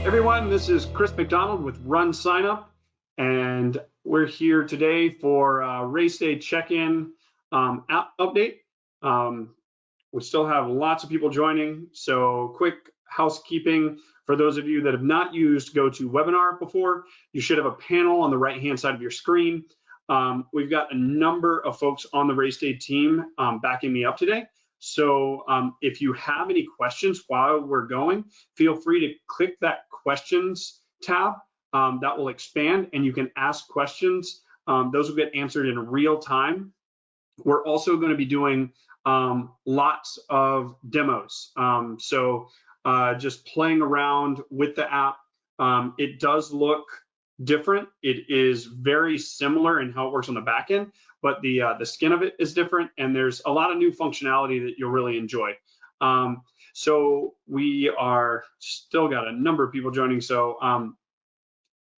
Everyone, this is Chris McDonald with RunSignup, and we're here today for RaceDay check-in app update. We still have lots of people joining, so quick housekeeping. For those of you that have not used GoToWebinar before, you should have a panel on the right-hand side of your screen. We've got a number of folks on the RaceDay team backing me up today. So if you have any questions while we're going, feel free to click that questions tab. That will expand and you can ask questions. Those will get answered in real time. We're also going to be doing lots of demos. Just playing around with the app. It does look different. It is very similar in how it works on the back end, but the skin of it is different, and there's a lot of new functionality that you'll really enjoy. So we are still got a number of people joining. So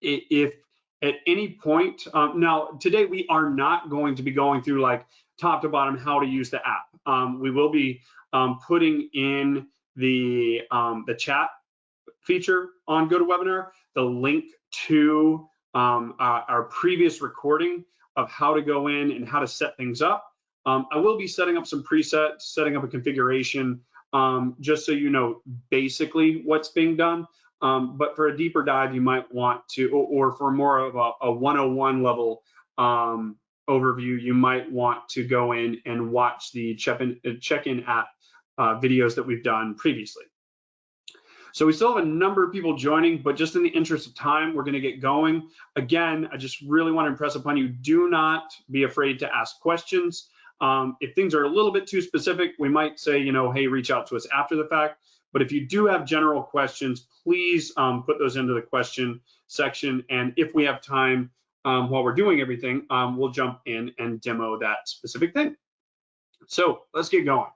if at any point, now today we are not going to be going through like top to bottom how to use the app. We will be putting in the chat feature on GoToWebinar, the link to our previous recording of how to go in and how to set things up. I will be setting up some presets, setting up a configuration, just so you know basically what's being done. But for a deeper dive, you might want to, or for more of a 101 level overview, you might want to go in and watch the check-in app videos that we've done previously. So we still have a number of people joining, but just in the interest of time, we're going to get going. Again, I just really want to impress upon you, do not be afraid to ask questions. If things are a little bit too specific, we might say, hey, reach out to us after the fact. But if you do have general questions, please put those into the question section. And if we have time while we're doing everything, we'll jump in and demo that specific thing. So let's get going.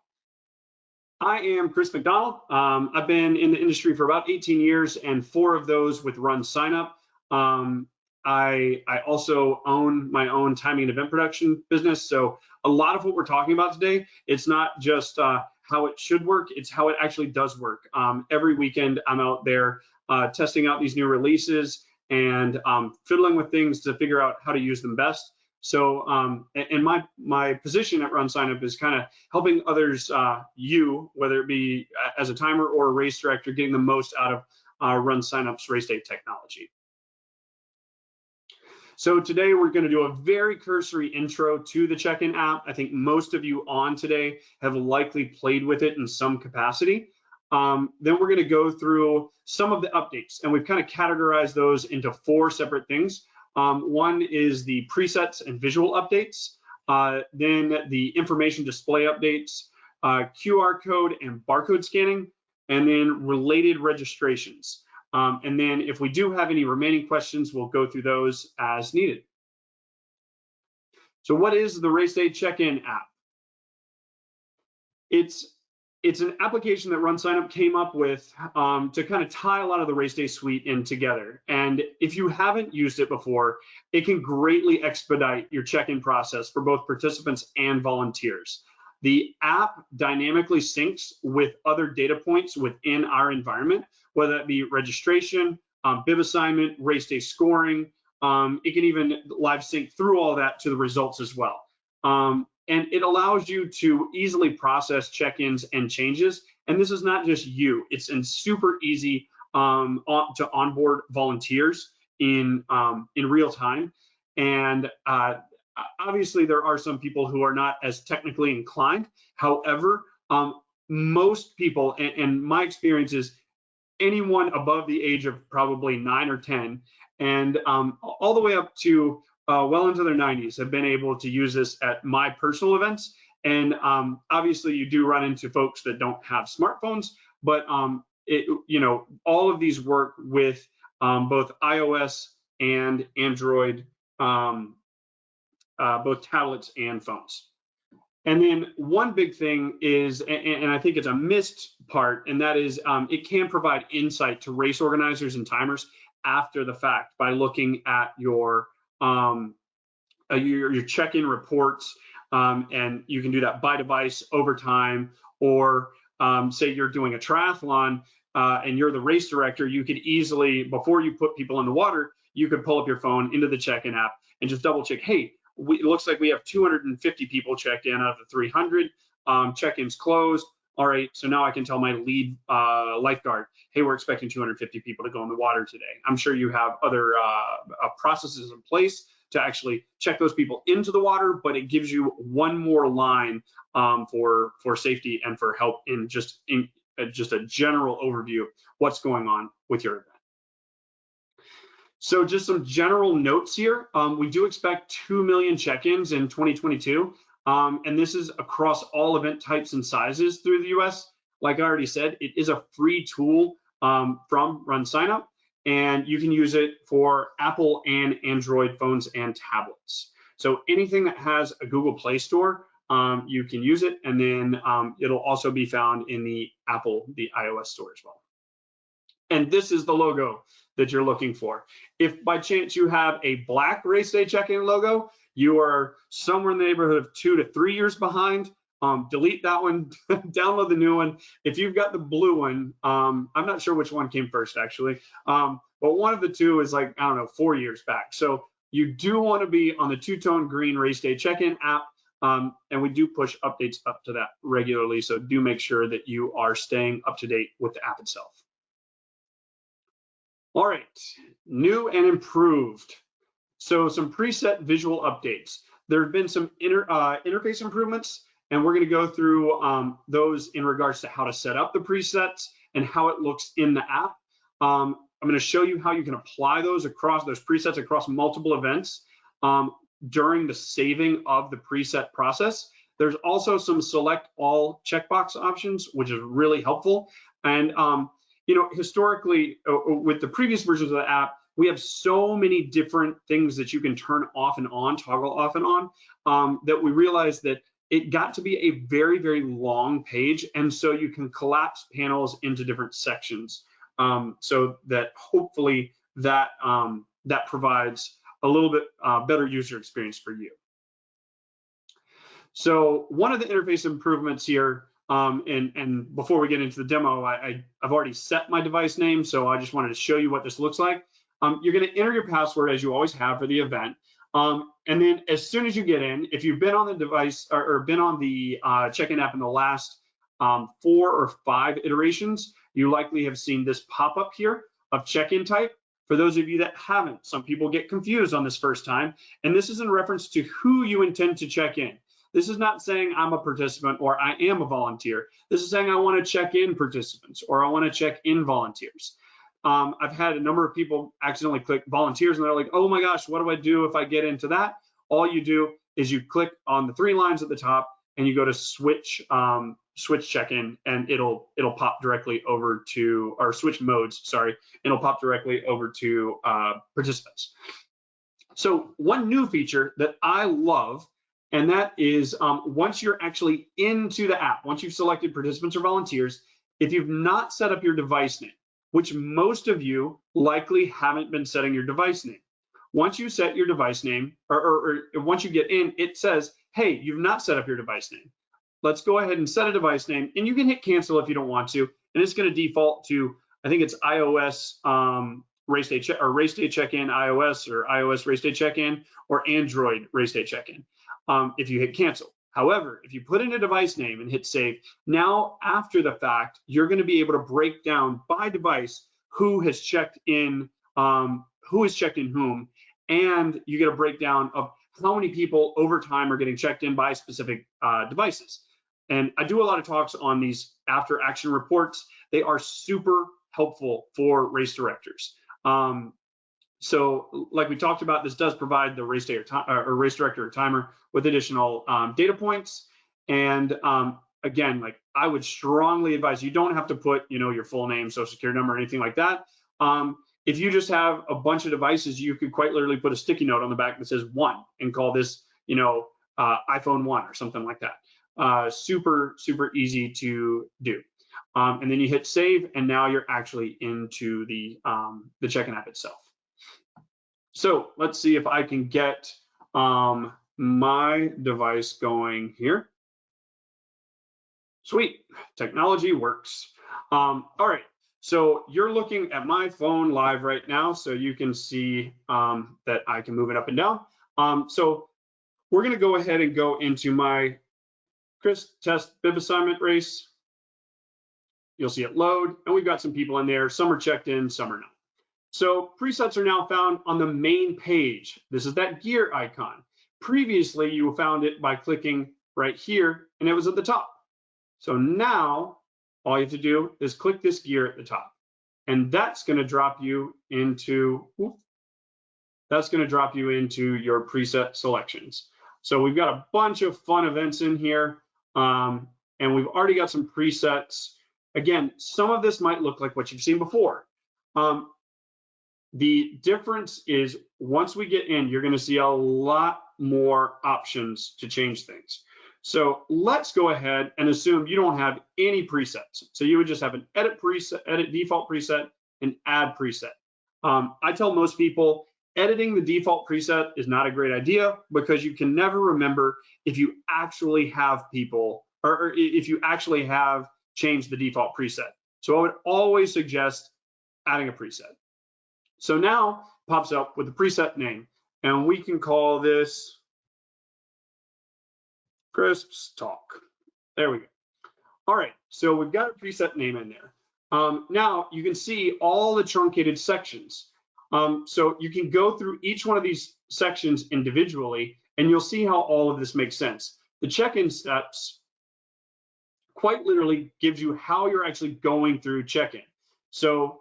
I am Chris McDonald. I've been in the industry for about 18 years and 4 of those with RunSignup. I also own my own timing and event production business. So a lot of what we're talking about today, it's not just how it should work, it's how it actually does work. Every weekend I'm out there testing out these new releases and fiddling with things to figure out how to use them best. So, and my position at RunSignup is kind of helping others, whether it be as a timer or a race director, getting the most out of RunSignup's RaceDay technology. So today we're going to do a very cursory intro to the check-in app. I think most of you on today have likely played with it in some capacity. Then we're going to go through some of the updates, and we've kind of categorized those into 4 separate things. One is the presets and visual updates, then the information display updates, QR code and barcode scanning, and then related registrations. And then if we do have any remaining questions, we'll go through those as needed. So what is the RaceDay check-in app? It's an application that RunSignup came up with to kind of tie a lot of the RaceDay suite in together. And if you haven't used it before, it can greatly expedite your check-in process for both participants and volunteers. The app dynamically syncs with other data points within our environment, whether that be registration, bib assignment, RaceDay scoring. It can even live sync through all that to the results as well. And it allows you to easily process check-ins and changes. And this is not just you, it's super easy to onboard volunteers in real time. And obviously there are some people who are not as technically inclined. However, most people, and my experience is anyone above the age of probably 9 or 10, and all the way up to well into their 90s have been able to use this at my personal events. And obviously you do run into folks that don't have smartphones, but all of these work with both iOS and Android, both tablets and phones. And then one big thing is, and I think it's a missed part, and that is it can provide insight to race organizers and timers after the fact by looking at your check-in reports, and you can do that by device over time, or say you're doing a triathlon, and you're the race director, you could easily, before you put people in the water, you could pull up your phone into the check-in app and just double check, hey, it looks like we have 250 people checked in out of the 300. Check-in's closed. All right, so now I can tell my lead lifeguard, hey, we're expecting 250 people to go in the water today. I'm sure you have other processes in place to actually check those people into the water, but it gives you one more line for safety and for help in just a general overview of what's going on with your event. So just some general notes here. We do expect 2 million check-ins in 2022. And this is across all event types and sizes through the US. Like I already said, it is a free tool from RunSignup, and you can use it for Apple and Android phones and tablets. So anything that has a Google Play Store, you can use it, and then it'll also be found in the iOS store as well. And this is the logo that you're looking for. If by chance you have a black RaceDay check-in logo, you are somewhere in the neighborhood of 2 to 3 years behind. Delete that one, download the new one. If you've got the blue one, I'm not sure which one came first actually, but one of the two is like, I don't know, 4 years back. So you do want to be on the two-tone green RaceDay check-in app, and we do push updates up to that regularly. So do make sure that you are staying up to date with the app itself. All right, new and improved. So some preset visual updates. There have been some interface improvements, and we're going to go through those in regards to how to set up the presets and how it looks in the app. I'm going to show you how you can apply those presets across multiple events during the saving of the preset process. There's also some select all checkbox options, which is really helpful. And you know, historically, with the previous versions of the app, we have so many different things that you can turn off and on, toggle off and on, that we realized that it got to be a very, very long page. And so you can collapse panels into different sections, so that hopefully that provides a little bit better user experience for you. So one of the interface improvements here, and before we get into the demo, I've already set my device name, so I just wanted to show you what this looks like. You're going to enter your password as you always have for the event, and then as soon as you get in, if you've been on the device or been on the check-in app in the last 4 or 5 iterations, you likely have seen this pop up here of check-in type. For those of you that haven't, some people get confused on this first time, and this is in reference to who you intend to check in. This is not saying I'm a participant or I am a volunteer. This is saying I want to check in participants or I want to check in volunteers. I've had a number of people accidentally click volunteers and they're like, oh my gosh, what do I do if I get into that? All you do is you click on the 3 lines at the top and you go to switch check-in, and it'll pop directly over to, or switch modes, sorry, it'll pop directly over to participants. So one new feature that I love, and that is once you're actually into the app, once you've selected participants or volunteers, if you've not set up your device name, which most of you likely haven't been setting your device name. Once you set your device name, or once you get in, it says, hey, you've not set up your device name. Let's go ahead and set a device name, and you can hit cancel if you don't want to, and it's going to default to, I think it's iOS RaceDay check-in iOS, or iOS RaceDay check-in, or Android RaceDay check-in if you hit cancel. However, if you put in a device name and hit save, now after the fact, you're going to be able to break down by device who has checked in whom, and you get a breakdown of how many people over time are getting checked in by specific devices. And I do a lot of talks on these after action reports. They are super helpful for race directors. So like we talked about, this does provide the race director or timer with additional data points. And again, like I would strongly advise, you don't have to put, your full name, social security number, or anything like that. If you just have a bunch of devices, you could quite literally put a sticky note on the back that says 1 and call this, iPhone 1 or something like that. Super, super easy to do. And then you hit save, and now you're actually into the check-in app itself. So let's see if I can get my device going here. Sweet, technology works. All right, So you're looking at my phone live right now, so you can see that I can move it up and down. So we're going to go ahead and go into my Chris test bib assignment race. You'll see it load, and we've got some people in there. Some are checked in, some are not. So presets are now found on the main page. This is that gear icon. Previously, you found it by clicking right here, and it was at the top. So now, all you have to do is click this gear at the top, and that's going to drop you into your preset selections. So we've got a bunch of fun events in here, and we've already got some presets. Again, some of this might look like what you've seen before. The difference is once we get in, you're going to see a lot more options to change things. So let's go ahead and assume you don't have any presets. So you would just have an edit preset, edit default preset, and add preset. I tell most people editing the default preset is not a great idea because you can never remember if you actually have people or if you actually have changed the default preset. So I would always suggest adding a preset. So now pops up with the preset name, and we can call this Crisps Talk. There we go. All right, so we've got a preset name in there. Now you can see all the truncated sections. So you can go through each one of these sections individually, and you'll see how all of this makes sense. The check-in steps quite literally gives you how you're actually going through check-in. So,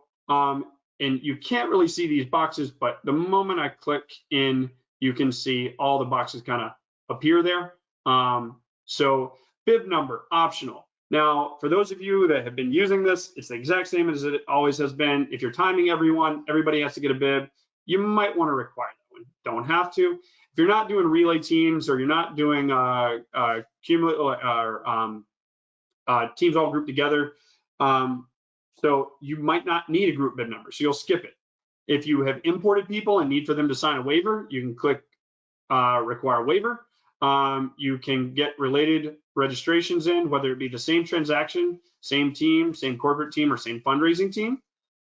and you can't really see these boxes, but the moment I click in, you can see all the boxes kind of appear there. So bib number, optional. Now, for those of you that have been using this, it's the exact same as it always has been. If you're timing everybody has to get a bib. You might want to require that one. Don't have to. If you're not doing relay teams or you're not doing teams all grouped together, so you might not need a group bib number, so you'll skip it. If you have imported people and need for them to sign a waiver, you can click require waiver. You can get related registrations in, whether it be the same transaction, same team, same corporate team, or same fundraising team.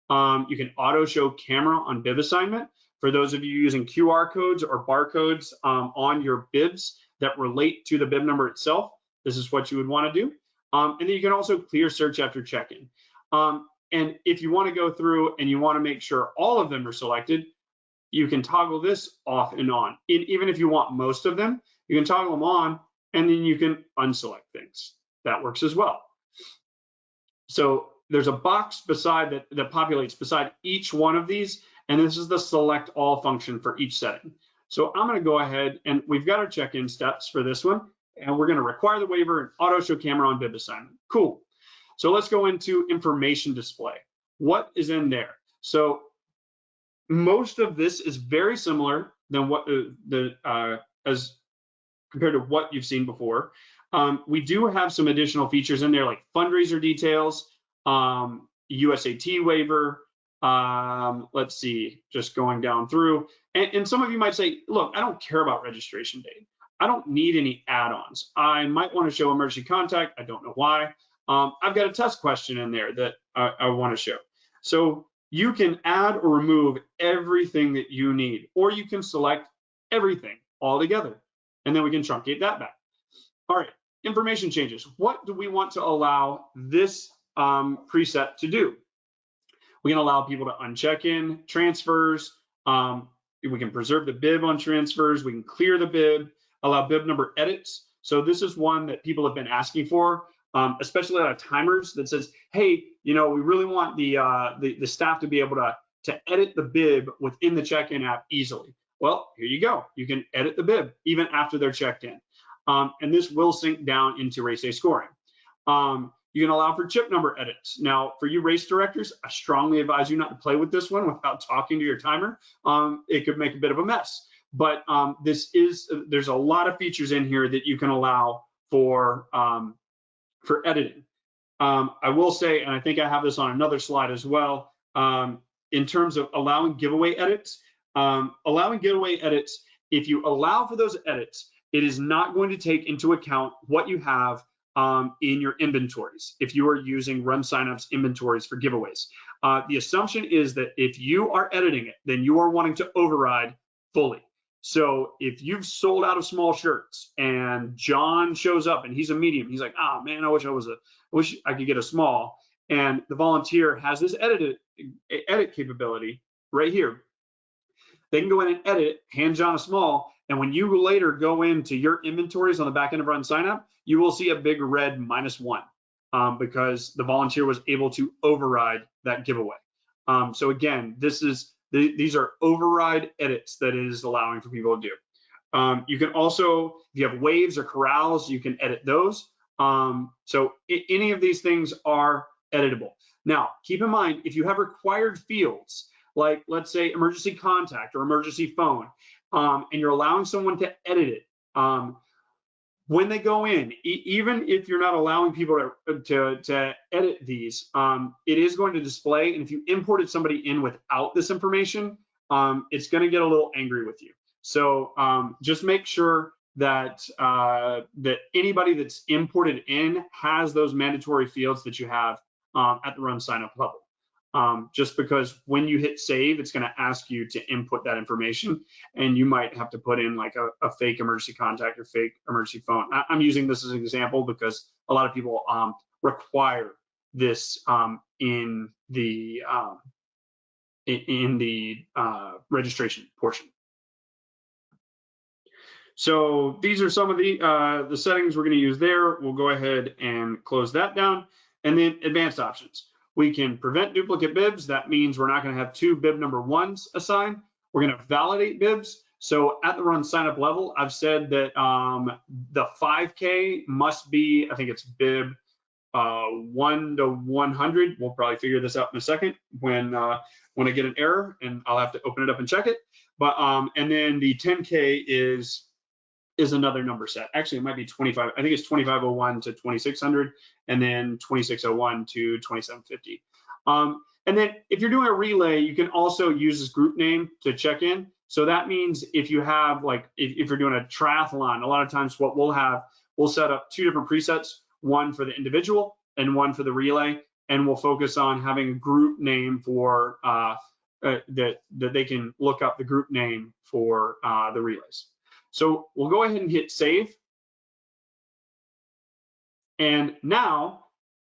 You can auto show camera on bib assignment. For those of you using QR codes or barcodes on your bibs that relate to the bib number itself, this is what you would want to do. And then you can also clear search after check-in. And if you want to go through and you want to make sure all of them are selected, you can toggle this off and on. Even if you want most of them, you can toggle them on, and then you can unselect things. That works as well. So there's a box beside that populates beside each one of these, and this is the select all function for each setting. So I'm going to go ahead, and we've got our check-in steps for this one, and we're going to require the waiver and auto show camera on bib assignment. Cool. So let's go into information display. What is in there? So most of this is very similar than what as compared to what you've seen before. We do have some additional features in there, like fundraiser details, USAT waiver. Let's see, just going down through. And some of you might say, look, I don't care about registration date. I don't need any add-ons. I might want to show emergency contact. I don't know why. I've got a test question in there that I want to show. So you can add or remove everything that you need, or you can select everything all together, and then we can truncate that back. All right, information changes. What do we want to allow this preset to do? We can allow people to uncheck in transfers. We can preserve the bib on transfers. We can clear the bib, allow bib number edits. So this is one that people have been asking for, especially out of timers that says, hey, you know, we really want the staff to be able to edit the bib within the check-in app easily. Well, here you go. You can edit the bib even after they're checked in. And this will sync down into RaceDay scoring. You can allow for chip number edits. Now, for you race directors, I strongly advise you not to play with this one without talking to your timer. It could make a bit of a mess. But there's a lot of features in here that you can allow for editing. I will say, and I think I have this on another slide as well, in terms of allowing giveaway edits. If you allow for those edits, it is not going to take into account what you have in your inventories if you are using RunSignup's inventories for giveaways. The assumption is that if you are editing it, then you are wanting to override fully. So if you've sold out of small shirts and John shows up and he's a medium, he's like, oh man, I wish I could get a small. And the volunteer has this edit capability right here. They can go in and edit, hand John a small, and when you later go into your inventories on the back end of RunSignup, you will see a big red -1 because the volunteer was able to override that giveaway. So again, these are override edits that it is allowing for people to do. You can also, if you have waves or corrals, you can edit those. So any of these things are editable. Now, keep in mind, if you have required fields, like let's say emergency contact or emergency phone, and you're allowing someone to edit it, when they go in, even if you're not allowing people to edit these, it is going to display. And if you imported somebody in without this information, it's going to get a little angry with you. So just make sure that that anybody that's imported in has those mandatory fields that you have at the RunSignup level. Just because when you hit save, it's going to ask you to input that information, and you might have to put in like a fake emergency contact or fake emergency phone. I'm using this as an example because a lot of people require this in the registration portion. So these are some of the settings we're going to use there. We'll go ahead and close that down, and then advanced options. We can prevent duplicate bibs. That means we're not going to have 2 bib number 1s assigned. We're going to validate bibs. So at the RunSignup level, I've said that the 5K must be, I think it's bib 1 to 100. We'll probably figure this out in a second when I get an error, and I'll have to open it up and check it. But and then the 10K is another number set. Actually, it might be 25. I think it's 2501 to 2600, and then 2601 to 2750. And then if you're doing a relay, you can also use this group name to check in. So that means if you have, like, if you're doing a triathlon, a lot of times what we'll set up 2 different presets, one for the individual and one for the relay, and we'll focus on having a group name for that they can look up the group name for the relays. So we'll go ahead and hit save. And now,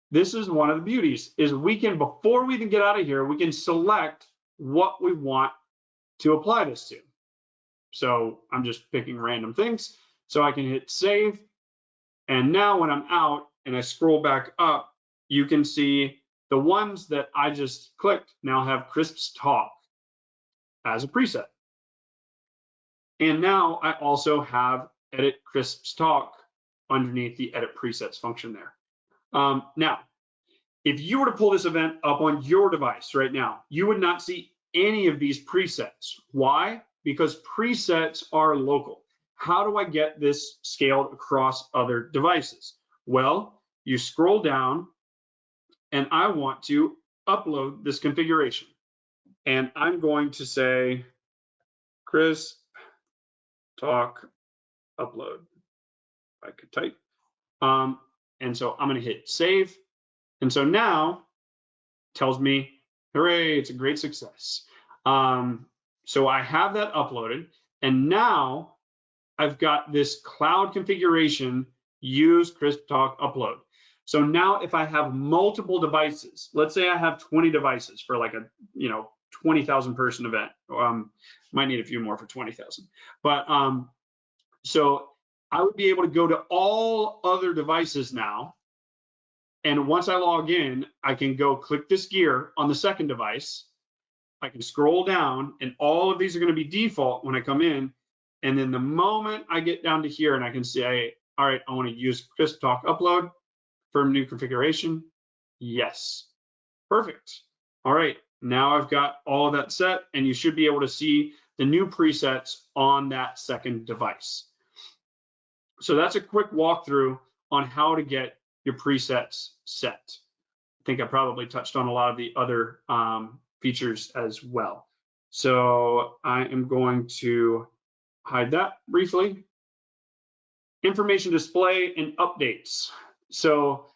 this is one of the beauties, is we can, before we even get out of here, we can select what we want to apply this to. So I'm just picking random things. So I can hit save. And now when I'm out and I scroll back up, you can see the ones that I just clicked now have Crisp's Talk as a preset. And now I also have Edit Crisp's Talk underneath the Edit Presets function there. Now, if you were to pull this event up on your device right now, you would not see any of these presets. Why? Because presets are local. How do I get this scaled across other devices? Well, you scroll down, and I want to upload this configuration. And I'm going to say, Crisp Talk upload. I could type. And so I'm going to hit save. And so now it tells me, hooray, it's a great success. So I have that uploaded. And now I've got this cloud configuration, use Crisp Talk upload. So now if I have multiple devices, let's say I have 20 devices for like a 20,000 person event. Might need a few more for 20,000. But so I would be able to go to all other devices now. And once I log in, I can go click this gear on the second device. I can scroll down, and all of these are going to be default when I come in. And then the moment I get down to here and I can say, all right, I want to use Crisp Talk upload for new configuration. Yes, perfect. All right, now I've got all of that set, and you should be able to see the new presets on that second device. So that's a quick walkthrough on how to get your presets set. I think I probably touched on a lot of the other features as well. So I am going to hide that briefly. Information display and updates. So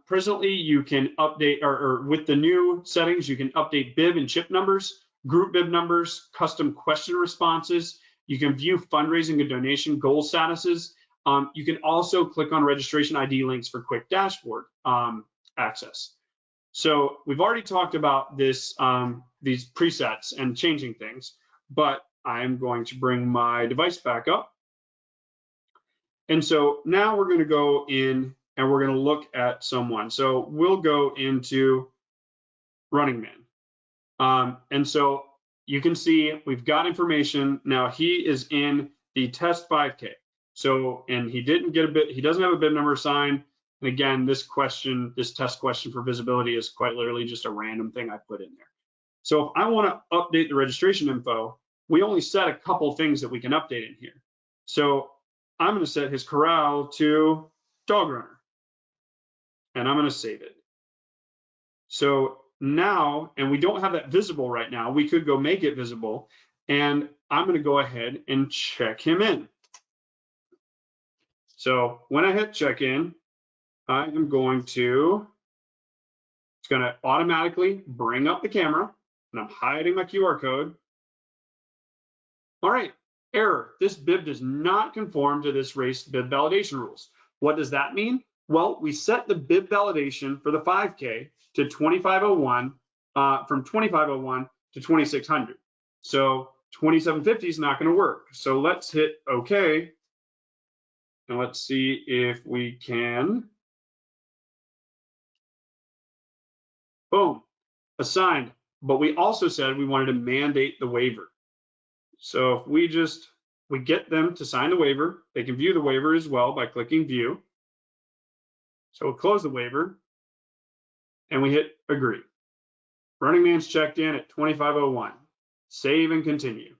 presently you can update, or with the new settings, you can update bib and chip numbers, group bib numbers, custom question responses. You can view fundraising and donation goal statuses. You can also click on registration ID links for quick dashboard access. So we've already talked about this, these presets and changing things, but I'm going to bring my device back up. And so now we're going to go in and we're going to look at someone. So we'll go into Running Man. And so you can see we've got information. Now he is in the test 5K. So, and he didn't get a bit, he doesn't have a bib number assigned. And again, this question, this test question for visibility is quite literally just a random thing I put in there. So if I want to update the registration info, we only set a couple things that we can update in here. So I'm going to set his corral to dog runner, and I'm going to save it. So now, and we don't have that visible right now, we could go make it visible, and I'm going to go ahead and check him in. So when I hit check in, I am going to, it's going to automatically bring up the camera, and I'm hiding my QR code. All right, error. This bib does not conform to this race bib validation rules. What does that mean? Well, we set the bib validation for the 5K to 2501, from 2501 to 2600. So 2750 is not going to work. So let's hit OK. And let's see if we can. Boom, assigned. But we also said we wanted to mandate the waiver. So if we get them to sign the waiver, they can view the waiver as well by clicking view. So we'll close the waiver and we hit agree. Running Man's checked in at 2501. Save and continue.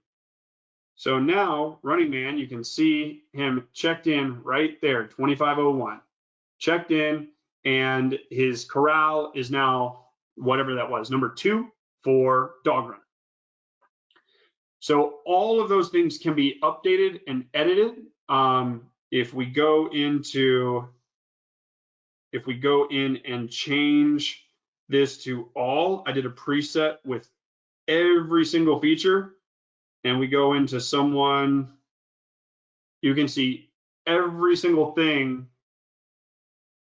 So now Running Man, you can see him checked in right there, 2501. Checked in, and his corral is now whatever that was, number 2 for dog run. So all of those things can be updated and edited. If we go in and change this to all, I did a preset with every single feature, and we go into someone, you can see every single thing.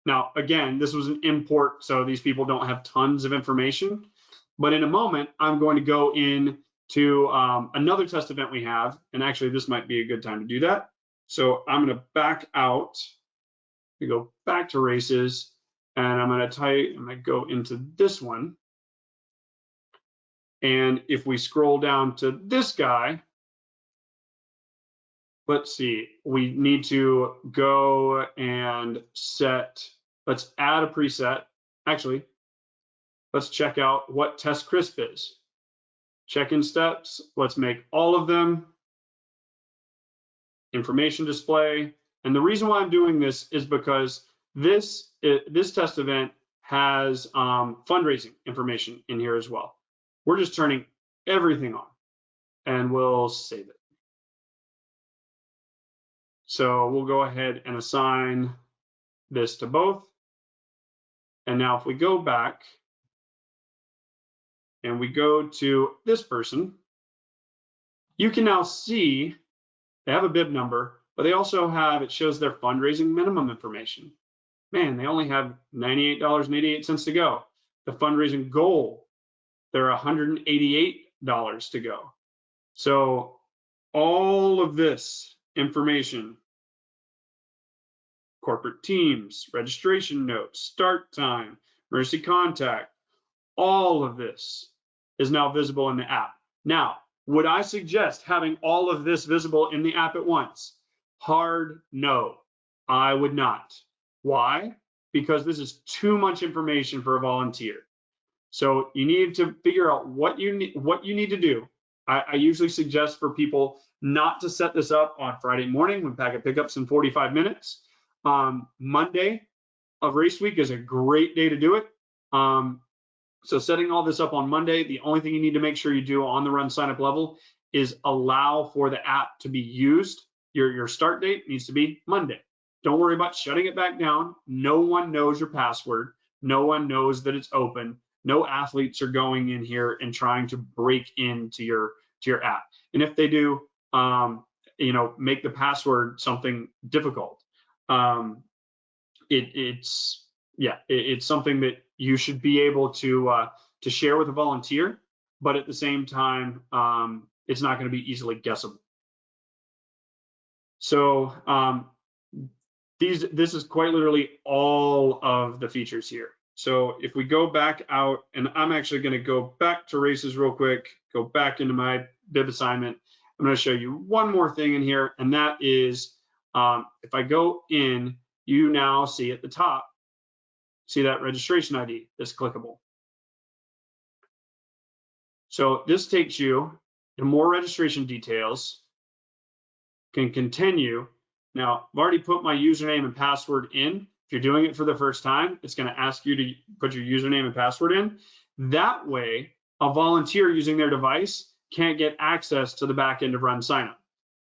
Now, again, this was an import, so these people don't have tons of information, but in a moment, I'm going to go in to another test event we have, and actually this might be a good time to do that. So I'm going to back out, we go back to races, and I'm going to go into this one. And if we scroll down to this guy, let's see, we need to go and let's add a preset. Actually, let's check out what test crisp is. Check-in steps, let's make all of them. Information display. And the reason why I'm doing this is because this test event has fundraising information in here as well. We're just turning everything on, and we'll save it. So we'll go ahead and assign this to both. And now if we go back and we go to this person, you can now see they have a bib number, but they also have, it shows their fundraising minimum information. Man, they only have $98.88 to go. The fundraising goal, they're $188 to go. So all of this information, corporate teams, registration notes, start time, emergency contact, all of this is now visible in the app. Now, would I suggest having all of this visible in the app at once? Hard no, I would not. Why? Because this is too much information for a volunteer. So you need to figure out what you need to do. I usually suggest for people not to set this up on Friday morning when packet pickup's in 45 minutes. Monday of race week is a great day to do it. So setting all this up on Monday, the only thing you need to make sure you do on the RunSignup level is allow for the app to be used. Your start date needs to be Monday. Don't worry about shutting it back down. No one knows your password. No one knows that it's open. No athletes are going in here and trying to break into your app. And if they do, make the password something difficult. It's something that you should be able to share with a volunteer, but at the same time, it's not going to be easily guessable. So this is quite literally all of the features here. So if we go back out, and I'm actually going to go back to races real quick, go back into my bib assignment. I'm going to show you one more thing in here, and that is if I go in, you now see at the top, see that registration ID that's clickable. So this takes you to more registration details, can continue. Now, I've already put my username and password in. If you're doing it for the first time, it's going to ask you to put your username and password in. That way, a volunteer using their device can't get access to the back end of RunSignup.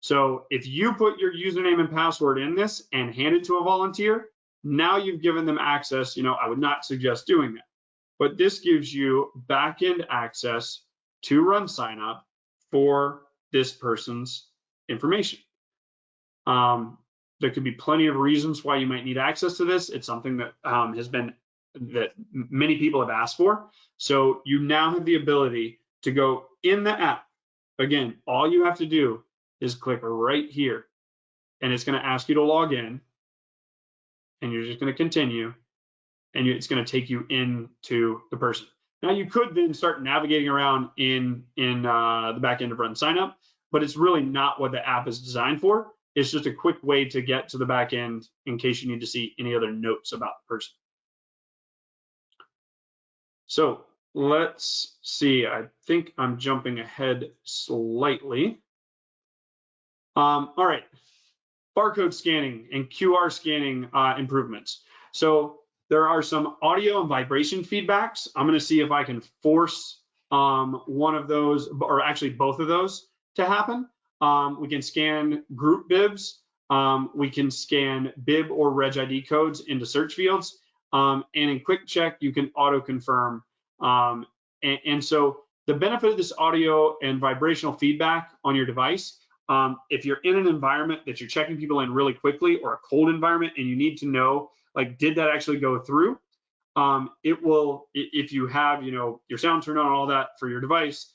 So if you put your username and password in this and hand it to a volunteer, now you've given them access. I would not suggest doing that, but this gives you back-end access to RunSignup for this person's information. There could be plenty of reasons why you might need access to this. It's something that that many people have asked for. So you now have the ability to go in the app. Again, all you have to do is click right here, and it's going to ask you to log in, and you're just going to continue, and it's going to take you into the person. Now you could then start navigating around in the back end of RunSignup, but it's really not what the app is designed for. It's just a quick way to get to the back end in case you need to see any other notes about the person. So let's see. I think I'm jumping ahead slightly. All right. Barcode scanning and QR scanning improvements. So there are some audio and vibration feedbacks. I'm going to see if I can force one of those, or actually both of those, to happen. We can scan group bibs. We can scan bib or reg ID codes into search fields. And in Quick Check, you can auto confirm. And so the benefit of this audio and vibrational feedback on your device, if you're in an environment that you're checking people in really quickly, or a cold environment, and you need to know, like, did that actually go through? It will, if you have, your sound turned on, all that for your device,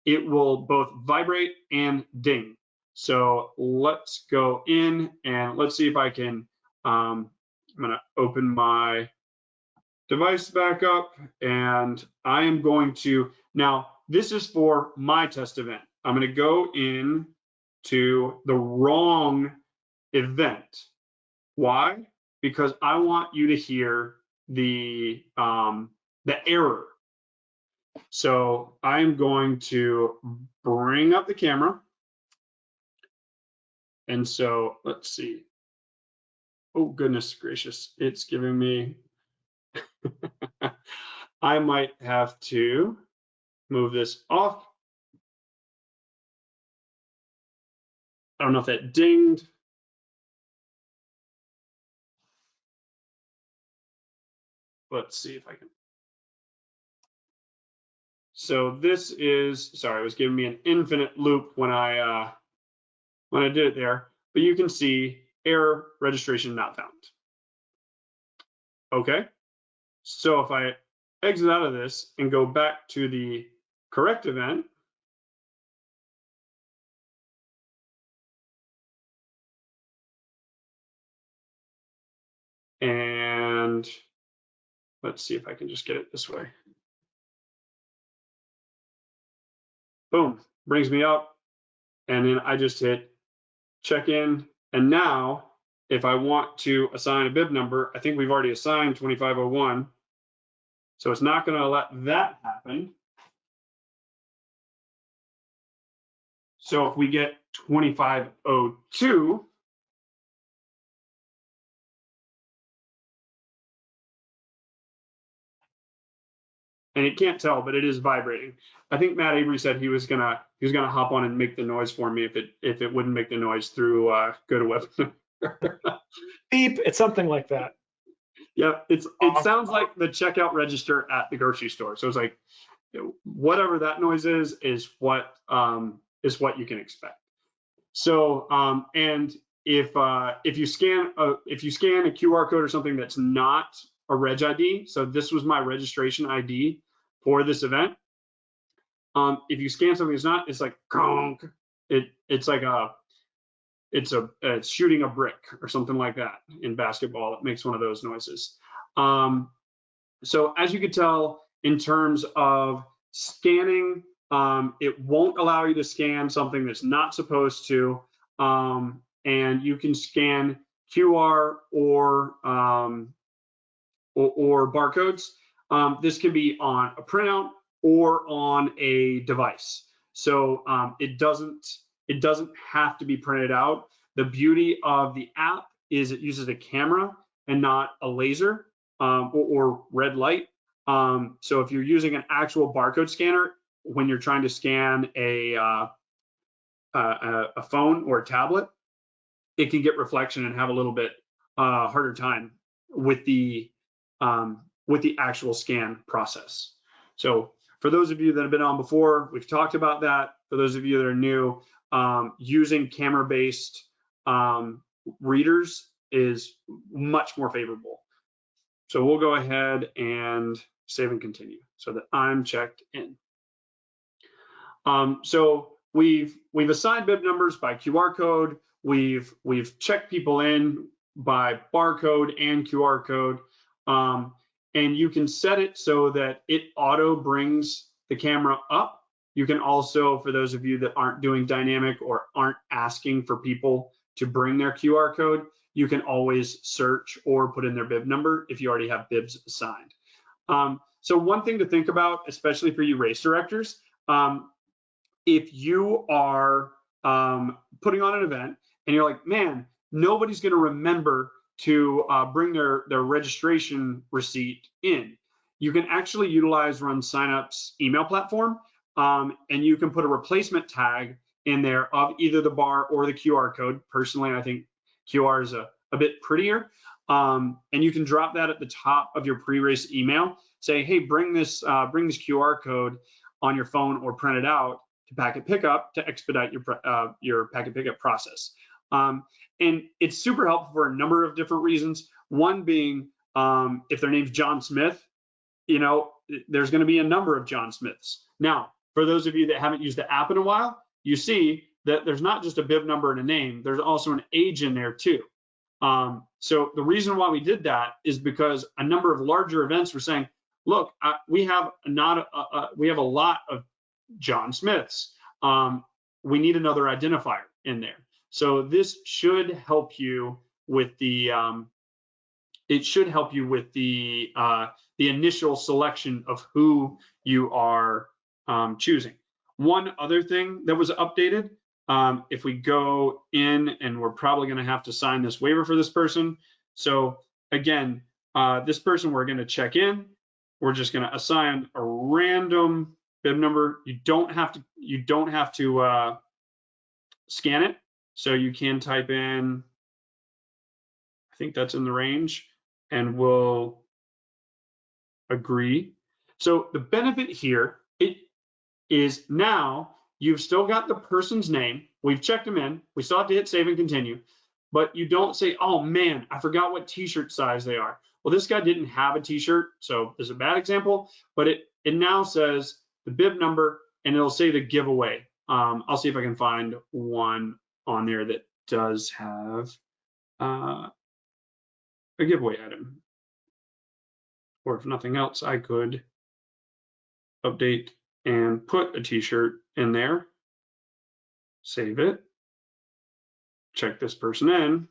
it will both vibrate and ding. So let's go in and let's see if I can, I'm gonna open my device back up, and I am going to, now this is for my test event. I'm gonna go in to the wrong event. Why? Because I want you to hear the error. So I'm going to bring up the camera. And so let's see. Oh, goodness gracious. It's giving me, I might have to move this off. I don't know if that dinged. Let's see if I can. So this is, sorry, it was giving me an infinite loop when I did it there, but you can see error, registration not found. Okay, so if I exit out of this and go back to the correct event, and let's see if I can just get it this way. Boom, brings me up, and then I just hit check in. And now, if I want to assign a bib number, I think we've already assigned 2501. So it's not going to let that happen. So if we get 2502, and it can't tell, but it is vibrating. I think Matt Avery said he was gonna hop on and make the noise for me if it wouldn't make the noise through go to web. Beep, it's something like that. Yeah, it sounds like the checkout register at the grocery store. So it's like whatever that noise is what you can expect. So and if you scan a QR code or something that's not a reg ID, so this was my registration ID for this event. If you scan something that's not, it's like conk. It's like it's shooting a brick or something like that in basketball. It makes one of those noises. So as you could tell, in terms of scanning, it won't allow you to scan something that's not supposed to, and you can scan QR or barcodes. This can be on a printout or on a device. So it doesn't have to be printed out. The beauty of the app is it uses a camera and not a laser or red light. So if you're using an actual barcode scanner when you're trying to scan a phone or a tablet, it can get reflection and have a little bit harder time with the actual scan process. So for those of you that have been on before, we've talked about that. For those of you that are new, using camera-based readers is much more favorable. So we'll go ahead and save and continue so that I'm checked in. So we've assigned bib numbers by QR code. We've checked people in by barcode and QR code. And you can set it so that it auto brings the camera up. You can also, for those of you that aren't doing dynamic or aren't asking for people to bring their QR code, you can always search or put in their bib number if you already have bibs assigned. So one thing to think about, especially for you race directors, if you are putting on an event and you're like, man, nobody's going to remember to bring their registration receipt in, you can actually utilize RunSignup's email platform, and you can put a replacement tag in there of either the bar or the QR code. Personally, I think QR is a bit prettier, and you can drop that at the top of your pre-race email. Say, hey, bring this QR code on your phone or print it out to packet pickup to expedite your packet pickup process. And it's super helpful for a number of different reasons. One being, if their name's John Smith, you know, there's going to be a number of John Smiths. Now, for those of you that haven't used the app in a while, you see that there's not just a bib number and a name, there's also an age in there too. So the reason why we did that is because a number of larger events were saying, look, we have a lot of John Smiths. We need another identifier in there. So this should help you with the initial selection of who you are choosing. One other thing that was updated, if we go in, and we're probably going to have to sign this waiver for this person. So again, this person we're going to check in. We're just going to assign a random bib number. You don't have to scan it. So you can type in, I think that's in the range, and we'll agree. So the benefit here is now you've still got the person's name. We've checked them in. We still have to hit save and continue, but you don't say, oh man, I forgot what t-shirt size they are. Well, this guy didn't have a t-shirt, so this is a bad example, but it now says the bib number and it'll say the giveaway. I'll see if I can find one on there that does have a giveaway item. Or if nothing else, I could update and put a t-shirt in there, save it, check this person in.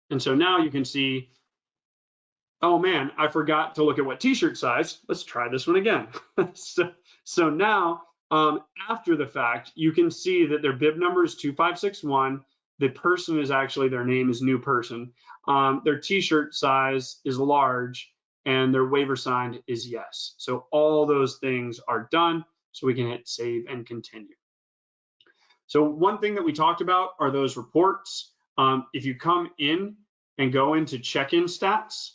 And so now you can see, oh man, I forgot to look at what t-shirt size. Let's try this one again. so now, after the fact, you can see that their bib number is 2561. The person is actually, their name is new person. Their t-shirt size is large, and their waiver signed is yes. So all those things are done, so we can hit save and continue. So one thing that we talked about are those reports. If you come in and go into check-in stats,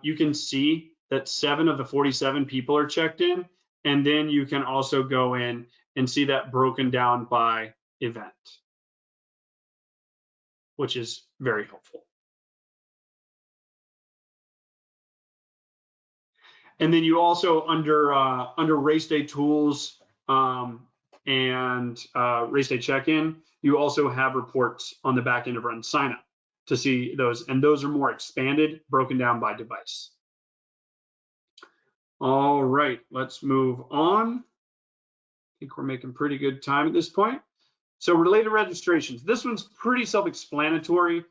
you can see that 7 of the 47 people are checked in, and then you can also go in and see that broken down by event, which is very helpful. And then you also under RaceDay tools and RaceDay check-in, you also have reports on the back end of RunSignup to see those, and those are more expanded, broken down by device. All right, let's move on. I think we're making pretty good time at this point. So related registrations. This one's pretty self-explanatory.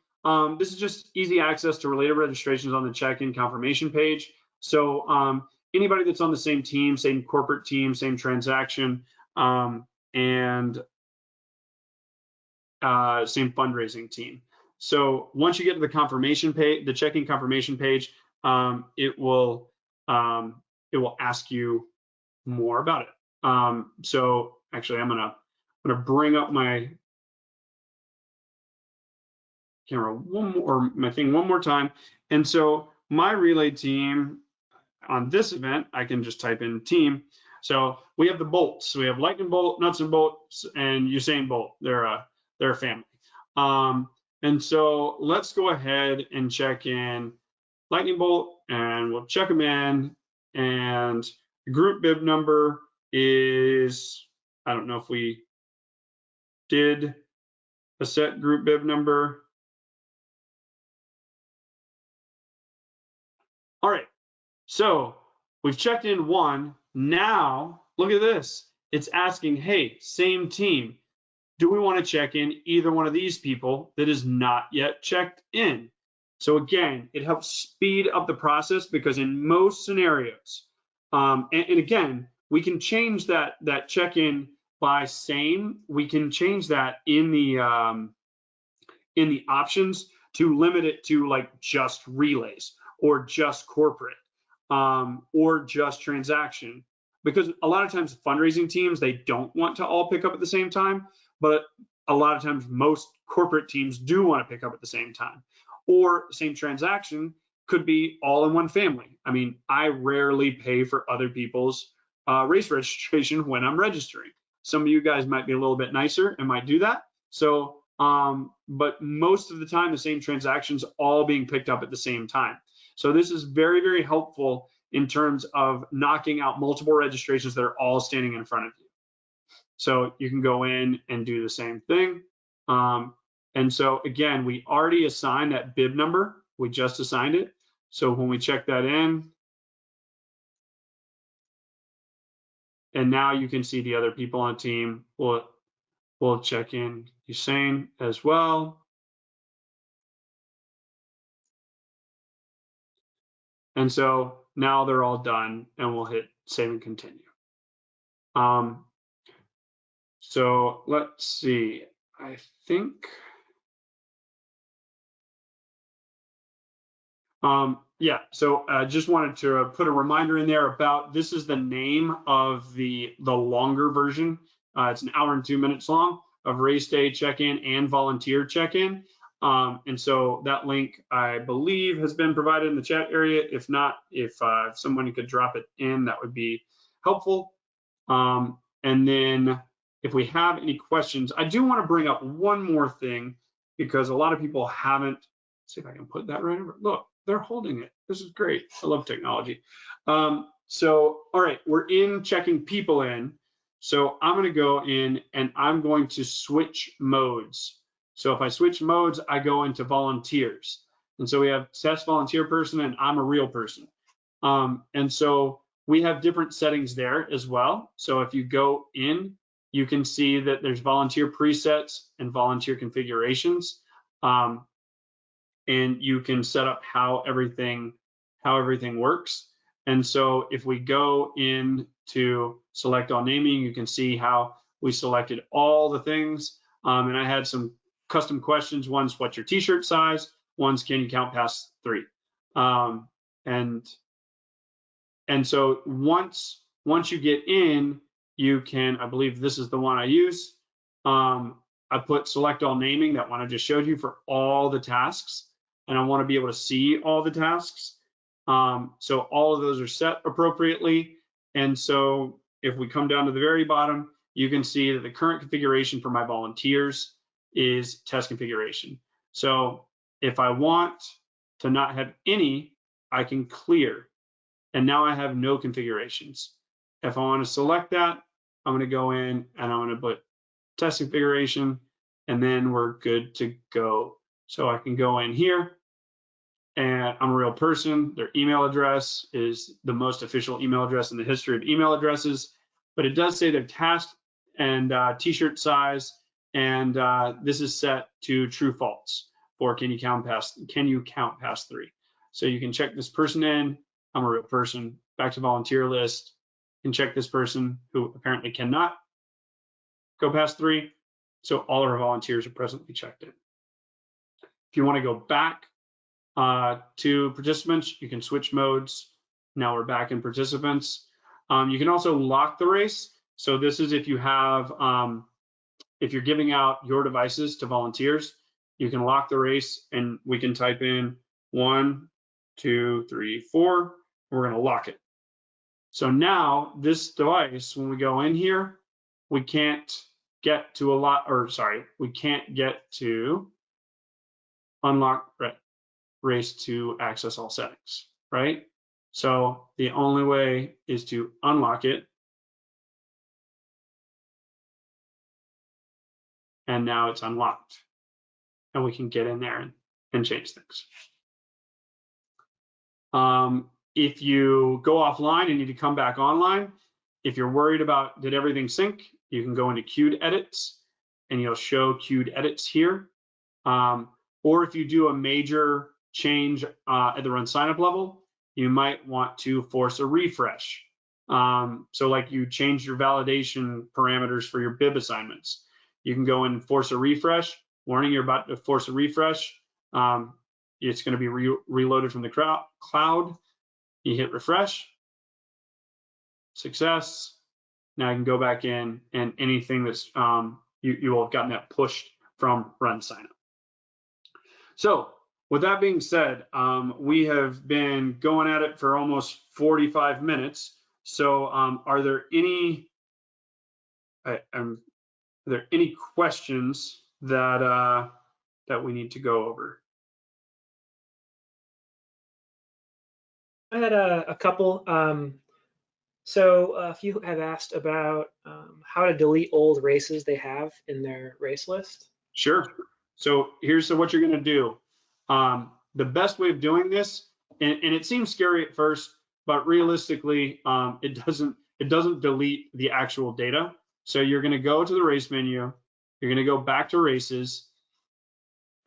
This is just easy access to related registrations on the check-in confirmation page. So anybody that's on the same team, same corporate team, same transaction, and same fundraising team. So once you get to the confirmation page, the check-in confirmation page, it will ask you more about it. So actually, I'm gonna bring up my camera one more time. And so my relay team on this event, I can just type in team. So we have the bolts. So we have Lightning Bolt, Nuts and Bolts, and Usain Bolt. They're a family. And so let's go ahead and check in Lightning Bolt, and we'll check them in. And the group bib number is, I don't know if we did a set group bib number. All right, so we've checked in one. Now, look at this. It's asking, hey, same team. Do we want to check in either one of these people that is not yet checked in? So again, it helps speed up the process because in most scenarios, and again, we can change that check-in by same. We can change that in the options to limit it to like just relays or just corporate or just transaction, because a lot of times fundraising teams, they don't want to all pick up at the same time, but a lot of times most corporate teams do want to pick up at the same time. Or same transaction could be all in one family. I mean, I rarely pay for other people's race registration when I'm registering. Some of you guys might be a little bit nicer and might do that. So, but most of the time, the same transactions all being picked up at the same time. So this is very, very helpful in terms of knocking out multiple registrations that are all standing in front of you. So you can go in and do the same thing. And so again, we already assigned that bib number. We just assigned it. So when we check that in, and now you can see the other people on the team. We'll check in Usain as well. And so now they're all done, and we'll hit save and continue. So let's see, I think, yeah, so I just wanted to put a reminder in there about, this is the name of the longer version. It's an hour and 2 minutes long of RaceDay check-in and volunteer check-in. And so that link, I believe, has been provided in the chat area. If not, if someone could drop it in, that would be helpful. And then if we have any questions, I do want to bring up one more thing, because a lot of people haven't, see if I can put that right over. Look, they're holding it. This is great. I love technology. So, all right, we're in checking people in. So I'm going to go in and I'm going to switch modes. So if I switch modes, I go into volunteers. And so we have test volunteer person and I'm a real person. And so we have different settings there as well. So if you go in, you can see that there's volunteer presets and volunteer configurations. And you can set up how everything works. And so if we go in to select all naming, you can see how we selected all the things. And I had some custom questions. One's what's your t-shirt size? One's can you count past 3? And so once you get in, you can, I believe this is the one I use. I put select all naming, that one I just showed you, for all the tasks, and I want to be able to see all the tasks. So all of those are set appropriately. And so if we come down to the very bottom, you can see that the current configuration for my volunteers is test configuration. So if I want to not have any, I can clear. And now I have no configurations. If I want to select that, I'm going to go in and I'm going to put test configuration, and then we're good to go. So I can go in here, and I'm a real person. Their email address is the most official email address in the history of email addresses, but it does say their task and t-shirt size, and this is set to true false for can you count past 3. So you can check this person in. I'm a real person. Back to volunteer list. You can check this person who apparently cannot go past 3. So all of our volunteers are presently checked in. If you want to go back to participants, you can switch modes. Now we're back in participants. You can also lock the race. So this is if you have, if you're giving out your devices to volunteers, you can lock the race, and we can type in 1, 2, 3, 4. We're going to lock it. So now this device, when we go in here, we can't get to we can't get to unlock race to access all settings, right? So the only way is to unlock it. And now it's unlocked. And we can get in there and change things. If you go offline and need to come back online, if you're worried about did everything sync, you can go into queued edits, and you'll show queued edits here. Or if you do a major change at the RunSignup level, you might want to force a refresh. So like you change your validation parameters for your bib assignments. You can go and force a refresh. Warning, you're about to force a refresh. It's going to be reloaded from the cloud. You hit refresh. Success. Now I can go back in, and anything that's you will have gotten that pushed from RunSignup. So with that being said, we have been going at it for almost 45 minutes. So are there any questions that that we need to go over? I had a couple. So a few have asked about how to delete old races they have in their race list. Sure. So here's what you're going to do. The best way of doing this, and it seems scary at first, but realistically, it doesn't delete the actual data. So you're going to go to the race menu. You're going to go back to races,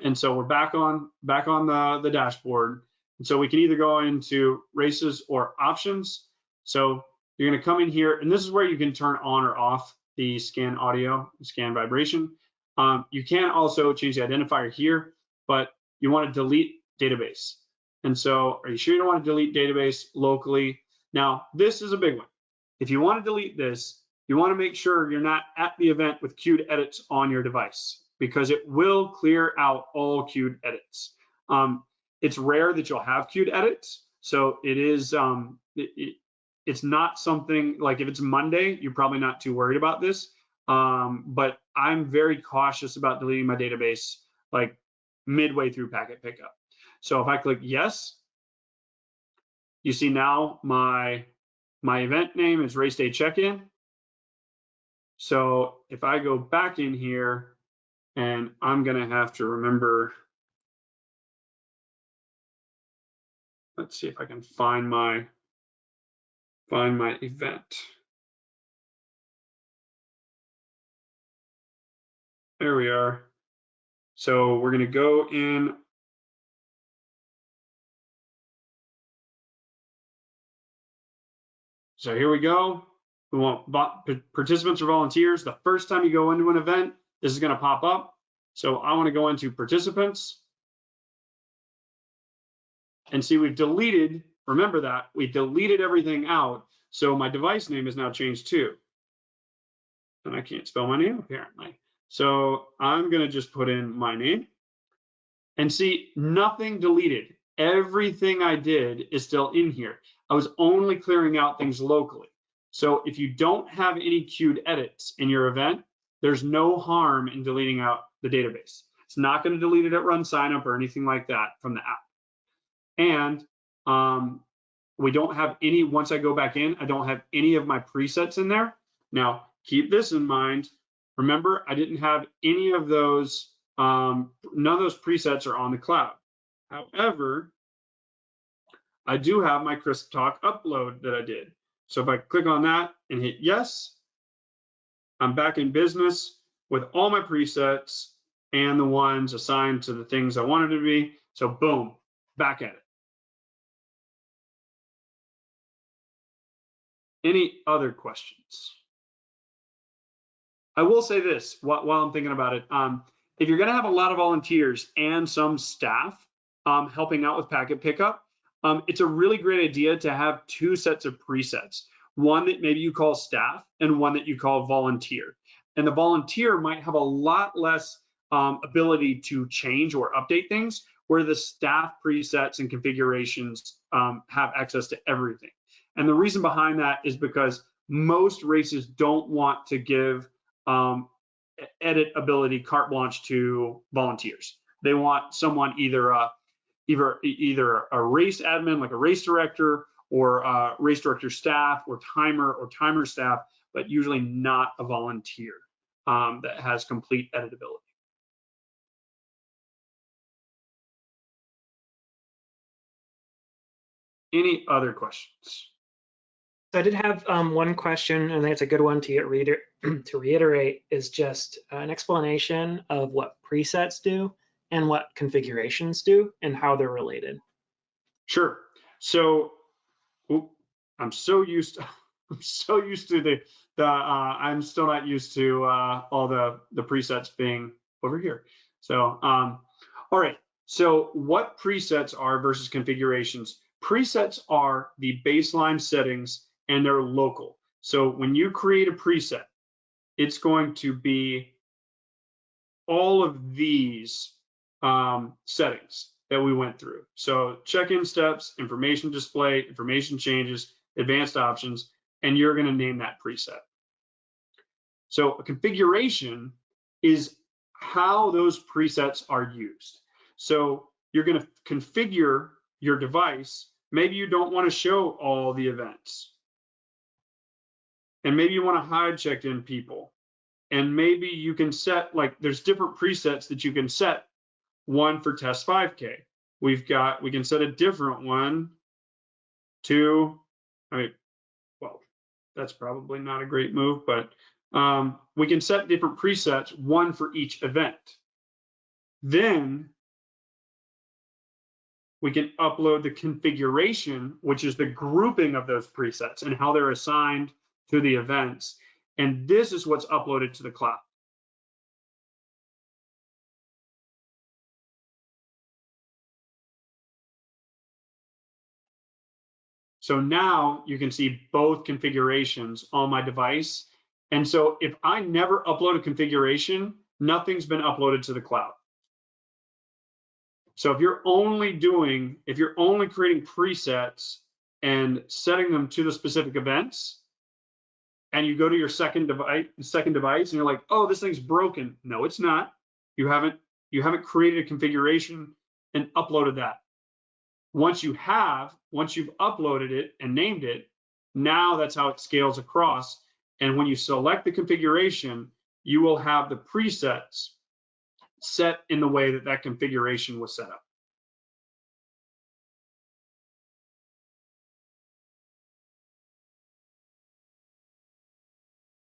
and so we're back on the dashboard. And so we can either go into races or options. So you're going to come in here, and this is where you can turn on or off the scan audio, scan vibration. You can also change the identifier here, but you want to delete database. And so are you sure you don't want to delete database locally? Now, this is a big one. If you want to delete this, you want to make sure you're not at the event with queued edits on your device, because it will clear out all queued edits. It's rare that you'll have queued edits. So it is, it's not something like if it's Monday, you're probably not too worried about this. But I'm very cautious about deleting my database like midway through packet pickup. So if I click yes, you see now my event name is RaceDay CheckIn. So if I go back in here, and I'm gonna have to remember, let's see if I can find my event. There we are. So we're gonna go in. So here we go. We want participants or volunteers. The first time you go into an event, this is going to pop up. So I want to go into participants and see we've deleted remember that we deleted everything out, so my device name is now changed too. And I can't spell my name apparently. So I'm going to just put in my name and see nothing deleted. Everything I did is still in here. I was only clearing out things locally. So if you don't have any queued edits in your event, there's no harm in deleting out the database. It's not going to delete it at RunSignup or anything like that from the app. And we don't have any, once I go back in, I don't have any of my presets in there. Now, keep this in mind. Remember, I didn't have any of those, none of those presets are on the cloud. However, I do have my Crisp Talk upload that I did. So if I click on that and hit yes, I'm back in business with all my presets and the ones assigned to the things I wanted to be. So boom, back at it. Any other questions? I will say this while I'm thinking about it. If you're going to have a lot of volunteers and some staff helping out with packet pickup, it's a really great idea to have two sets of presets. One that maybe you call staff and one that you call volunteer. And the volunteer might have a lot less ability to change or update things, where the staff presets and configurations have access to everything. And the reason behind that is because most races don't want to give edit ability carte blanche to volunteers. They want someone either a race admin, like a race director, or race director staff, or timer staff, but usually not a volunteer that has complete editability. Any other questions? So I did have one question, and I think it's a good one to reiterate, is just an explanation of what presets do and what configurations do and how they're related. Sure. So I'm so used to I'm still not used to all the presets being over here. So all right. So what presets are versus configurations? Presets are the baseline settings and they're local. So when you create a preset, it's going to be all of these settings that we went through. So check-in steps, information display, information changes, advanced options, and you're going to name that preset. So a configuration is how those presets are used. So you're going to configure your device. Maybe you don't want to show all the events. And maybe you want to hide checked-in people. And maybe you can set, like, there's different presets that you can set. One for test 5K. We can set a different one to, well, that's probably not a great move, but we can set different presets, one for each event. Then we can upload the configuration, which is the grouping of those presets and how they're assigned to the events. And this is what's uploaded to the cloud. So now you can see both configurations on my device. And so if I never upload a configuration, nothing's been uploaded to the cloud. So if you're only creating presets and setting them to the specific events, and you go to your second device and you're like, oh, this thing's broken. No, it's not. You haven't created a configuration and uploaded that. Once you've uploaded it and named it, now that's how it scales across. And when you select the configuration, you will have the presets set in the way that that configuration was set up.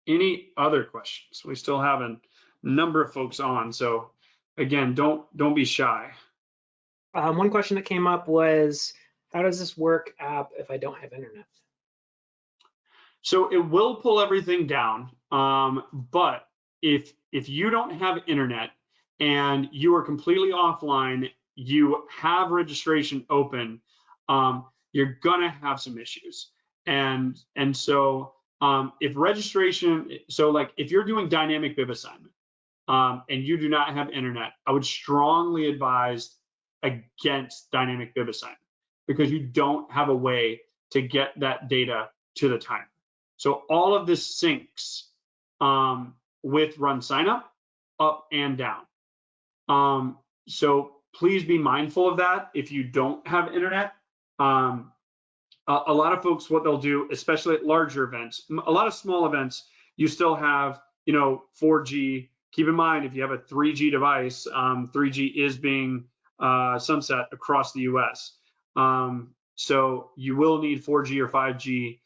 Any other questions? We still have a number of folks on, so again, don't be shy. One question that came up was, how does this work app if I don't have internet? So it will pull everything down, but if you don't have internet and you are completely offline, you have registration open, you're gonna have some issues. And so if registration, so like if you're doing dynamic bib assignment and you do not have internet, I would strongly advise against dynamic bib assignment because you don't have a way to get that data to the timer. So all of this syncs with RunSignup up and down. So please be mindful of that if you don't have internet. A lot of folks, what they'll do, especially at larger events, a lot of small events, you still have, 4G. Keep in mind, if you have a 3G device, 3G is being sunset across the US. So you will need 4G or 5G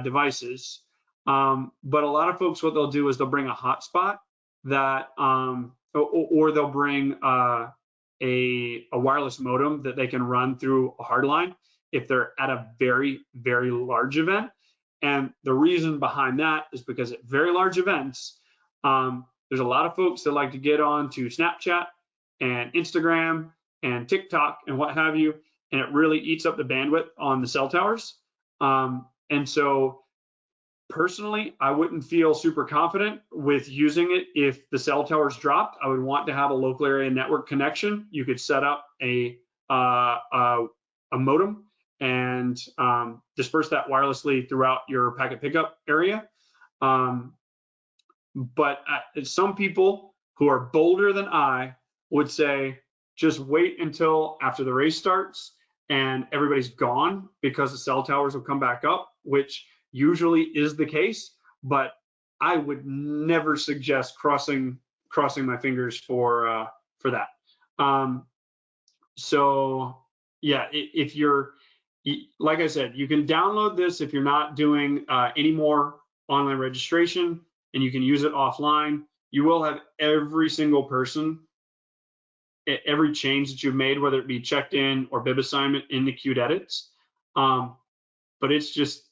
devices. But a lot of folks, what they'll do is they'll bring a hotspot that, or they'll bring a wireless modem that they can run through a hardline if they're at a very, very large event. And the reason behind that is because at very large events, there's a lot of folks that like to get on to Snapchat and Instagram and TikTok and what have you, and it really eats up the bandwidth on the cell towers. And so personally, I wouldn't feel super confident with using it if the cell towers dropped. I would want to have a local area network connection. You could set up a modem and disperse that wirelessly throughout your packet pickup area. But some people who are bolder than I would say, just wait until after the race starts and everybody's gone because the cell towers will come back up, which usually is the case. But I would never suggest crossing my fingers for that. So yeah, if you're, like I said, you can download this if you're not doing any more online registration, and you can use it offline. You will have every single person, every change that you've made, whether it be checked in or bib assignment, in the queued edits. But it's just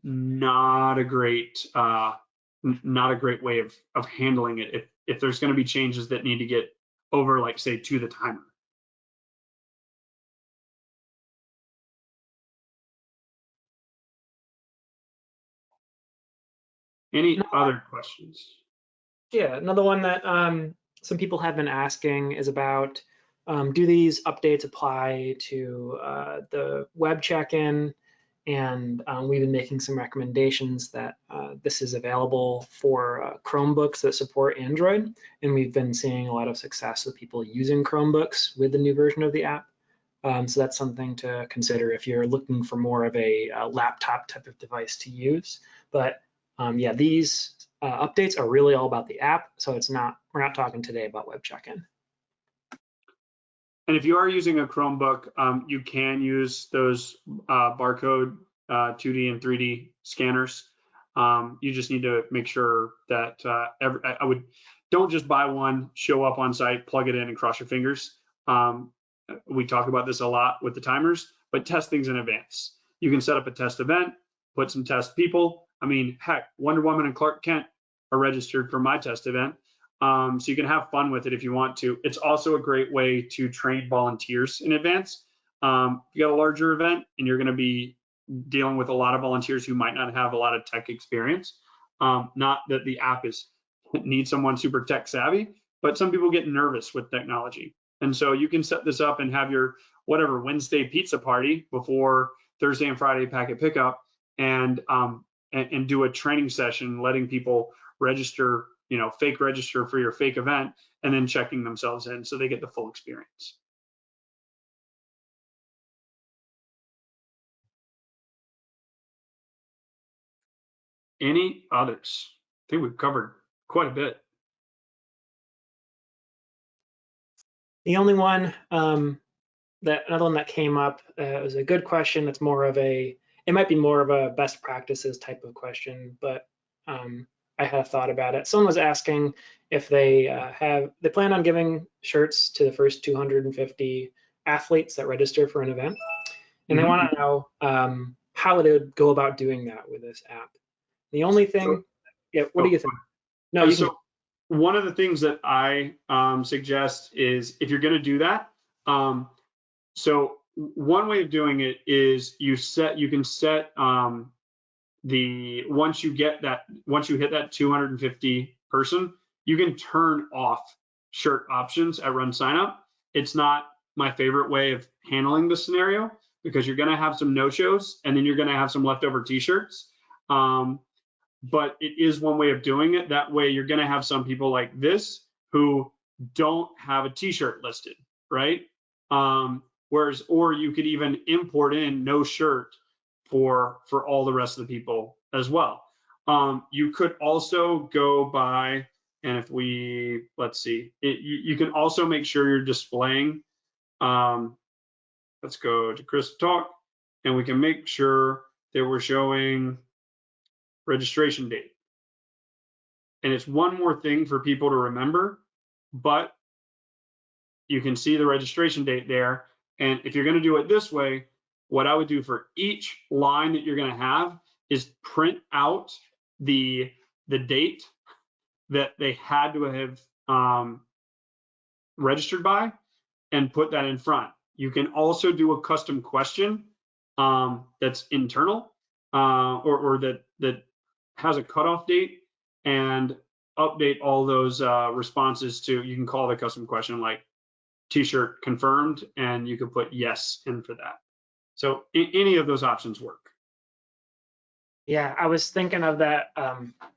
not a great way of handling it if there's going to be changes that need to get over, like, say, to the timer. Any other questions? Yeah, another one that some people have been asking is about, do these updates apply to the web check-in? And we've been making some recommendations that this is available for Chromebooks that support Android. And we've been seeing a lot of success with people using Chromebooks with the new version of the app. So that's something to consider if you're looking for more of a laptop type of device to use. But yeah, these updates are really all about the app. So we're not talking today about web check-in. And if you are using a Chromebook, you can use those barcode 2D and 3D scanners. You just need to make sure that don't just buy one, show up on site, plug it in, and cross your fingers. We talk about this a lot with the timers, but test things in advance. You can set up a test event, put some test people. I mean, heck, Wonder Woman and Clark Kent are registered for my test event. So you can have fun with it if you want to. It's also a great way to train volunteers in advance. If you got a larger event and you're going to be dealing with a lot of volunteers who might not have a lot of tech experience, not that the app needs someone super tech savvy, but some people get nervous with technology. And so you can set this up and have your whatever Wednesday pizza party before Thursday and Friday packet pickup, and do a training session, letting people register, fake register for your fake event, and then checking themselves in so they get the full experience. Any others? I think we've covered quite a bit. The only one another one that came up was a good question. It's it might be more of a best practices type of question, but I had a thought about it. Someone was asking if they plan on giving shirts to the first 250 athletes that register for an event, and they want to know how they would go about doing that with this app. The only thing, what do you think? No, one of the things that I suggest is, if you're going to do that, so one way of doing it is you can set once you hit that 250 person, you can turn off shirt options at RunSignup. It's not my favorite way of handling the scenario because you're going to have some no-shows and then you're going to have some leftover t-shirts. But it is one way of doing it. That way you're going to have some people like this who don't have a t-shirt listed, right? Or you could even import in no shirt for all the rest of the people as well. You could also go by, and if we, let's see, you can also make sure you're displaying, let's go to Chris Talk, and we can make sure that we're showing registration date. And it's one more thing for people to remember, but you can see the registration date there. And if you're going to do it this way, what I would do for each line that you're going to have is print out the date that they had to have registered by and put that in front. You can also do a custom question that's internal or that has a cutoff date and update all those responses to, you can call the custom question like t-shirt confirmed, and you can put yes in for that. So any of those options work. Yeah, I was thinking of that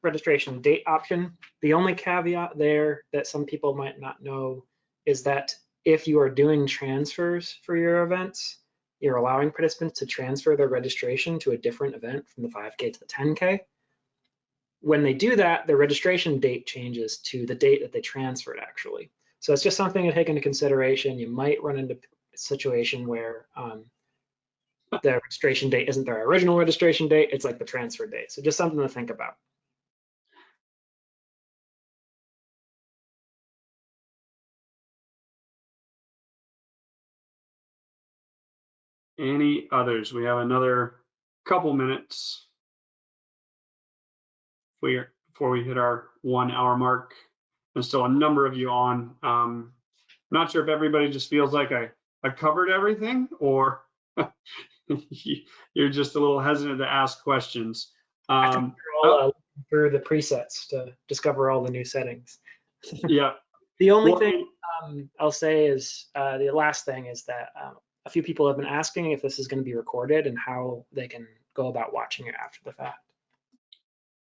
registration date option. The only caveat there that some people might not know is that if you are doing transfers for your events, you're allowing participants to transfer their registration to a different event from the 5K to the 10K. When they do that, their registration date changes to the date that they transferred actually. So it's just something to take into consideration. You might run into a situation where the registration date isn't their original registration date, it's like the transfer date. So just something to think about. Any others? We have another couple minutes before we hit our 1 hour mark. There's still a number of you on. Not sure if everybody just feels like I covered everything, or you're just a little hesitant to ask questions. I think we're all looking through the presets to discover all the new settings. Yeah. The only thing I'll say is the last thing is that a few people have been asking if this is going to be recorded and how they can go about watching it after the fact.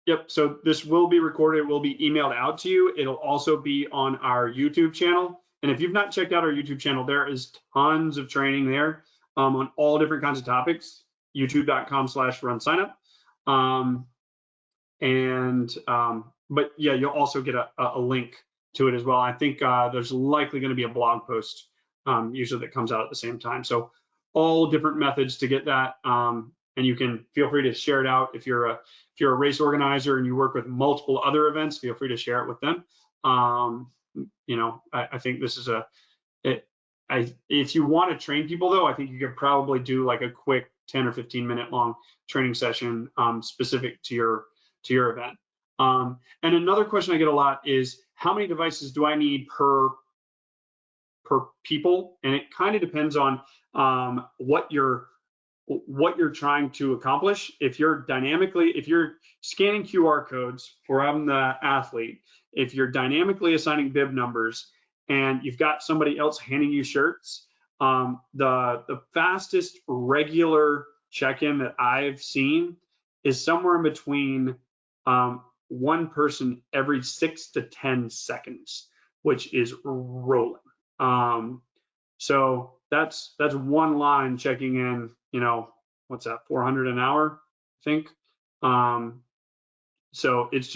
Yep, so this will be recorded, it will be emailed out to you. It'll also be on our YouTube channel. And if you've not checked out our YouTube channel, there is tons of training there on all different kinds of topics, youtube.com/RunSignup. But yeah, you'll also get a link to it as well. I think there's likely going to be a blog post usually that comes out at the same time. So all different methods to get that, and you can feel free to share it out. If you're a race organizer and you work with multiple other events, feel free to share it with them. I think this is if you want to train people though, I think you could probably do like a quick 10 or 15 minute long training session specific to your event. And another question I get a lot is, how many devices do I need per people? And it kind of depends on what you're trying to accomplish. If you're scanning QR codes for I'm the athlete, if you're dynamically assigning bib numbers and you've got somebody else handing you shirts, the fastest regular check-in that I've seen is somewhere in between one person every 6 to 10 seconds, which is rolling. So that's one line checking in, what's that, 400 an hour, I think. So it's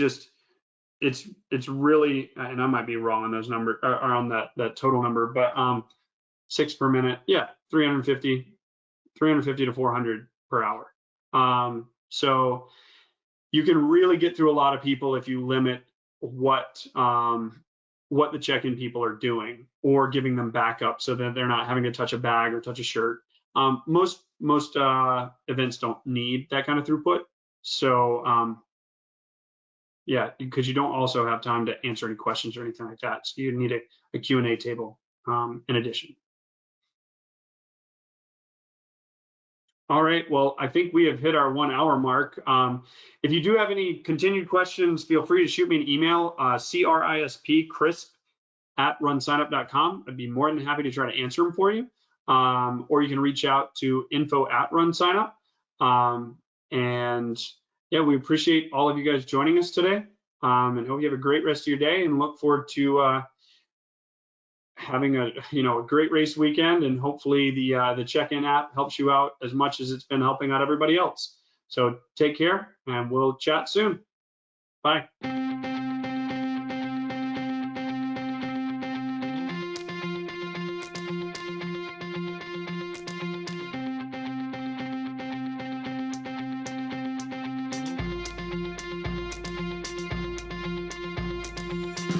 really, and I might be wrong on those numbers, or on that total number, but 6 per minute, yeah, 350 to 400 per hour. So you can really get through a lot of people if you limit what the check-in people are doing, or giving them backup so that they're not having to touch a bag or touch a shirt. Most events don't need that kind of throughput. So yeah, because you don't also have time to answer any questions or anything like that. So you need a Q&A table in addition. All right, well, I think we have hit our 1 hour mark. If you do have any continued questions, feel free to shoot me an email, crisp@runsignup.com. I'd be more than happy to try to answer them for you. Or you can reach out to info@RunSignup. And yeah, we appreciate all of you guys joining us today, and hope you have a great rest of your day, and look forward to having a great race weekend, and hopefully the CheckIn app helps you out as much as it's been helping out everybody else. So take care, and we'll chat soon. Bye.